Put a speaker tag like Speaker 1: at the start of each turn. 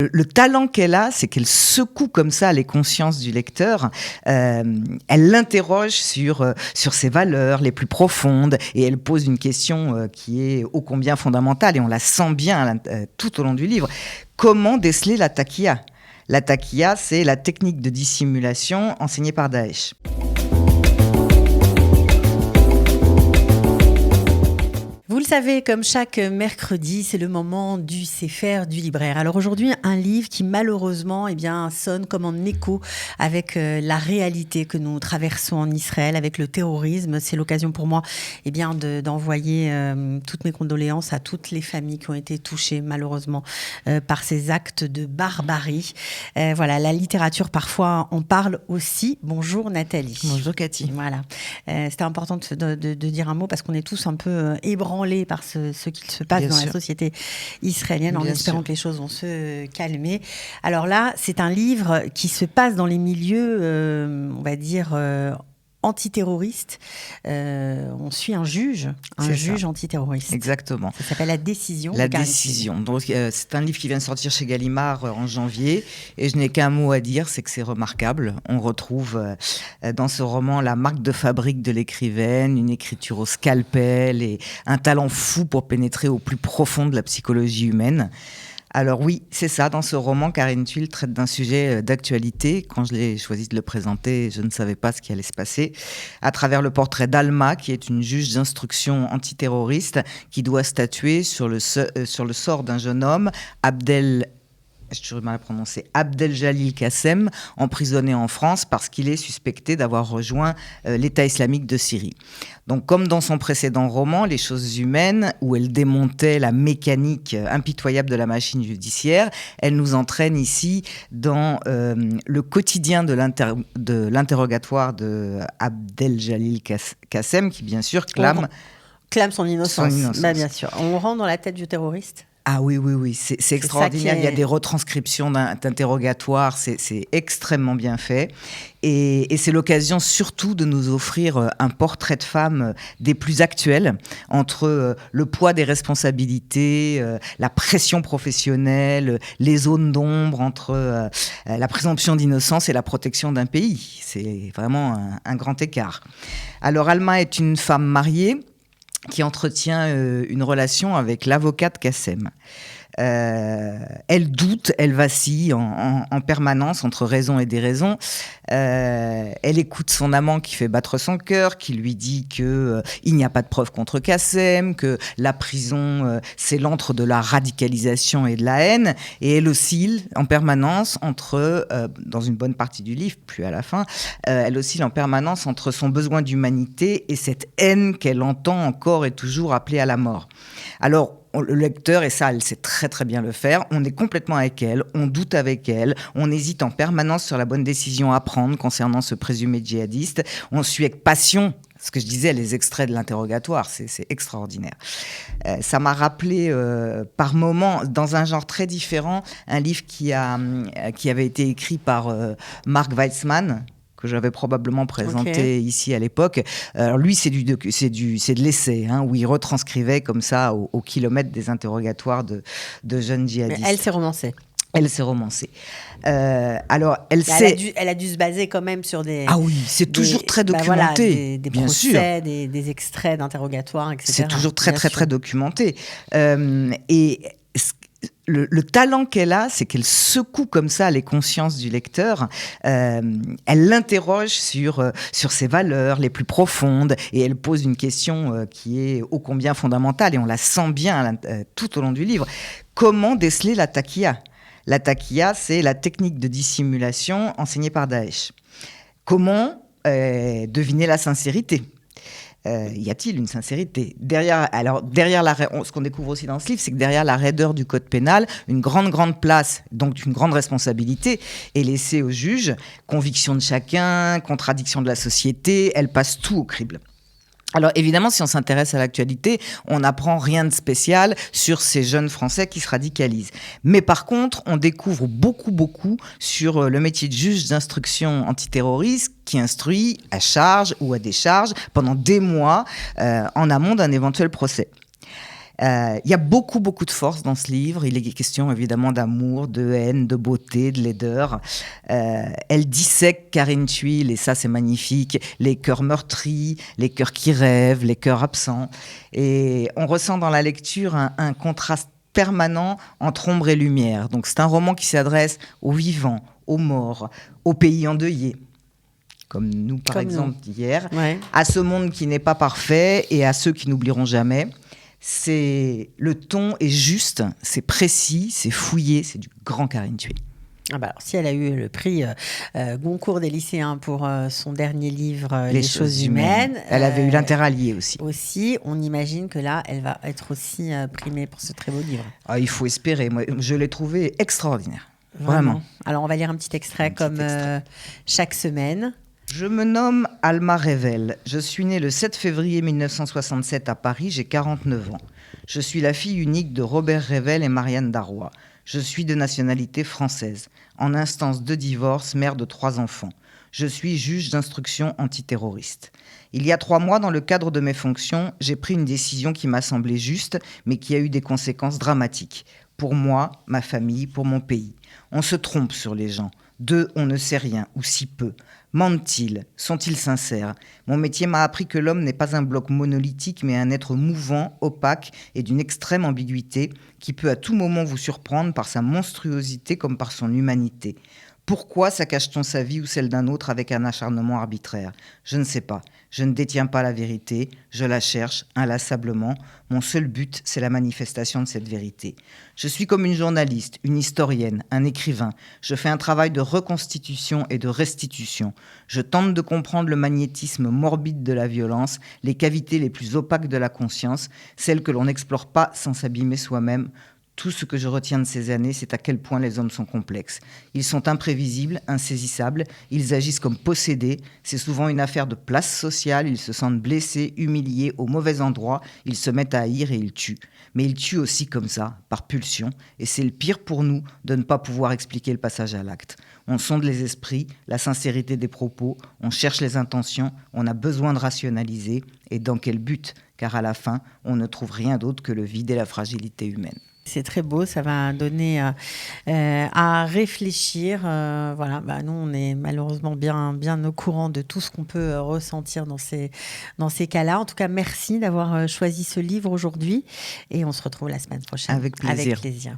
Speaker 1: Le talent qu'elle a, c'est qu'elle secoue comme ça les consciences du lecteur. Elle l'interroge sur ses valeurs les plus profondes et elle pose une question qui est ô combien fondamentale et on la sent bien tout au long du livre. Comment déceler la taqiyya ? La taqiyya, c'est la technique de dissimulation enseignée par Daesh.
Speaker 2: Vous le savez, comme chaque mercredi, c'est le moment du Sefer du libraire. Alors aujourd'hui, un livre qui malheureusement sonne comme en écho avec la réalité que nous traversons en Israël, avec le terrorisme. C'est l'occasion pour moi d'envoyer toutes mes condoléances à toutes les familles qui ont été touchées malheureusement par ces actes de barbarie. Voilà, la littérature parfois en parle aussi. Bonjour Nathalie.
Speaker 1: Bonjour Cathy.
Speaker 2: Voilà, c'était important de dire un mot parce qu'on est tous un peu ébranlés par ce qu'il se passe dans la société israélienne, en espérant que les choses vont se calmer. Alors là, c'est un livre qui se passe dans les milieux, on va dire, antiterroriste. On suit un juge antiterroriste.
Speaker 1: Exactement.
Speaker 2: Ça s'appelle La Décision.
Speaker 1: La Décision. Donc, c'est un livre qui vient de sortir chez Gallimard en janvier. Et je n'ai qu'un mot à dire, c'est que c'est remarquable. On retrouve dans ce roman la marque de fabrique de l'écrivaine, une écriture au scalpel et un talent fou pour pénétrer au plus profond de la psychologie humaine. Alors oui, c'est ça, dans ce roman, Karine Thuil traite d'un sujet d'actualité. Quand je l'ai choisi de le présenter, je ne savais pas ce qui allait se passer. À travers le portrait d'Alma, qui est une juge d'instruction antiterroriste, qui doit statuer sur le sort d'un jeune homme, j'ai toujours mal à prononcer, Abdel-Jalil Qassem, emprisonné en France parce qu'il est suspecté d'avoir rejoint l'État islamique de Syrie. Donc, comme dans son précédent roman, Les choses humaines, où elle démontait la mécanique impitoyable de la machine judiciaire, elle nous entraîne ici dans le quotidien de l'interrogatoire de Abdel-Jalil Qassem, qui bien sûr clame
Speaker 2: son innocence. Bien sûr. On rentre dans la tête du terroriste.
Speaker 1: Ah oui, c'est extraordinaire. Il y a des retranscriptions d'interrogatoires, c'est extrêmement bien fait. Et c'est l'occasion surtout de nous offrir un portrait de femme des plus actuels, entre le poids des responsabilités, la pression professionnelle, les zones d'ombre, entre la présomption d'innocence et la protection d'un pays. C'est vraiment un grand écart. Alors Alma est une femme mariée qui entretient une relation avec l'avocat de Qassem. Elle doute, elle vacille en permanence entre raison et déraison. Elle écoute son amant qui fait battre son cœur, qui lui dit qu'il n'y a pas de preuves contre Qassem, que la prison, c'est l'antre de la radicalisation et de la haine. Et elle oscille en permanence dans une bonne partie du livre, plus à la fin, elle oscille en permanence entre son besoin d'humanité et cette haine qu'elle entend encore et toujours appeler à la mort. Alors, le lecteur, et ça, elle sait très très bien le faire, on est complètement avec elle, on doute avec elle, on hésite en permanence sur la bonne décision à prendre concernant ce présumé djihadiste, on suit avec passion, ce que je disais, les extraits de l'interrogatoire, c'est extraordinaire. Ça m'a rappelé par moments, dans un genre très différent, un livre qui avait été écrit par Mark Weitzman, que j'avais probablement présenté ici à l'époque. Alors lui, c'est de l'essai, où il retranscrivait comme ça au kilomètre des interrogatoires de jeunes djihadistes.
Speaker 2: Mais elle s'est romancée.
Speaker 1: Elle s'est romancée.
Speaker 2: Elle a dû se baser quand même sur des...
Speaker 1: Ah oui, c'est toujours très documenté.
Speaker 2: Des
Speaker 1: bien
Speaker 2: procès,
Speaker 1: sûr.
Speaker 2: des extraits d'interrogatoires, etc.
Speaker 1: C'est toujours très, très, très documenté. Et le talent qu'elle a, c'est qu'elle secoue comme ça les consciences du lecteur. Elle l'interroge sur ses valeurs les plus profondes et elle pose une question qui est ô combien fondamentale et on la sent bien tout au long du livre. Comment déceler la taqiyya ? La taqiyya, c'est la technique de dissimulation enseignée par Daesh. Comment deviner la sincérité ? Y a-t-il une sincérité ? Ce qu'on découvre aussi dans ce livre, c'est que derrière la raideur du code pénal, une grande place, donc une grande responsabilité, est laissée au juge. Conviction de chacun, contradiction de la société, elle passe tout au crible. Alors évidemment, si on s'intéresse à l'actualité, on n'apprend rien de spécial sur ces jeunes Français qui se radicalisent. Mais par contre, on découvre beaucoup sur le métier de juge d'instruction antiterroriste qui instruit à charge ou à décharge pendant des mois en amont d'un éventuel procès. Il y a beaucoup, beaucoup de force dans ce livre. Il est question évidemment d'amour, de haine, de beauté, de laideur. Elle dissèque Karine Thuil, et ça c'est magnifique, les cœurs meurtris, les cœurs qui rêvent, les cœurs absents. Et on ressent dans la lecture un contraste permanent entre ombre et lumière. Donc c'est un roman qui s'adresse aux vivants, aux morts, aux pays endeuillés, comme nous par exemple hier, à ce monde qui n'est pas parfait et à ceux qui n'oublieront jamais. Le ton est juste, c'est précis, c'est fouillé, c'est du grand Karine Thuil.
Speaker 2: Alors, si elle a eu le prix Goncourt des lycéens pour son dernier livre, Les choses humaines.
Speaker 1: Elle avait eu l'Interallié aussi.
Speaker 2: On imagine que là, elle va être aussi primée pour ce très beau livre.
Speaker 1: Il faut espérer. Moi, je l'ai trouvé extraordinaire. Vraiment.
Speaker 2: Alors, on va lire un petit extrait chaque semaine.
Speaker 1: Je me nomme Alma Revel. Je suis née le 7 février 1967 à Paris. J'ai 49 ans. Je suis la fille unique de Robert Revel et Marianne Darrois. Je suis de nationalité française, en instance de divorce, mère de 3 enfants. Je suis juge d'instruction antiterroriste. Il y a 3 mois, dans le cadre de mes fonctions, j'ai pris une décision qui m'a semblé juste, mais qui a eu des conséquences dramatiques. Pour moi, ma famille, pour mon pays. On se trompe sur les gens. D'eux, on ne sait rien, ou si peu. Mentent-ils? Sont-ils sincères? Mon métier m'a appris que l'homme n'est pas un bloc monolithique, mais un être mouvant, opaque et d'une extrême ambiguïté qui peut à tout moment vous surprendre par sa monstruosité comme par son humanité. Pourquoi saccage-t-on sa vie ou celle d'un autre avec un acharnement arbitraire? Je ne sais pas. Je ne détiens pas la vérité. Je la cherche inlassablement. Mon seul but, c'est la manifestation de cette vérité. Je suis comme une journaliste, une historienne, un écrivain. Je fais un travail de reconstitution et de restitution. Je tente de comprendre le magnétisme morbide de la violence, les cavités les plus opaques de la conscience, celles que l'on n'explore pas sans s'abîmer soi-même. Tout ce que je retiens de ces années, c'est à quel point les hommes sont complexes. Ils sont imprévisibles, insaisissables, ils agissent comme possédés. C'est souvent une affaire de place sociale, ils se sentent blessés, humiliés, au mauvais endroit, ils se mettent à haïr et ils tuent. Mais ils tuent aussi comme ça, par pulsion, et c'est le pire pour nous de ne pas pouvoir expliquer le passage à l'acte. On sonde les esprits, la sincérité des propos, on cherche les intentions, on a besoin de rationaliser, et dans quel but? Car à la fin, on ne trouve rien d'autre que le vide et la fragilité humaine.
Speaker 2: C'est très beau, ça va donner à réfléchir. Nous, on est malheureusement bien au courant de tout ce qu'on peut ressentir dans ces cas-là. En tout cas, merci d'avoir choisi ce livre aujourd'hui et on se retrouve la semaine prochaine.
Speaker 1: Avec plaisir.
Speaker 2: Avec plaisir.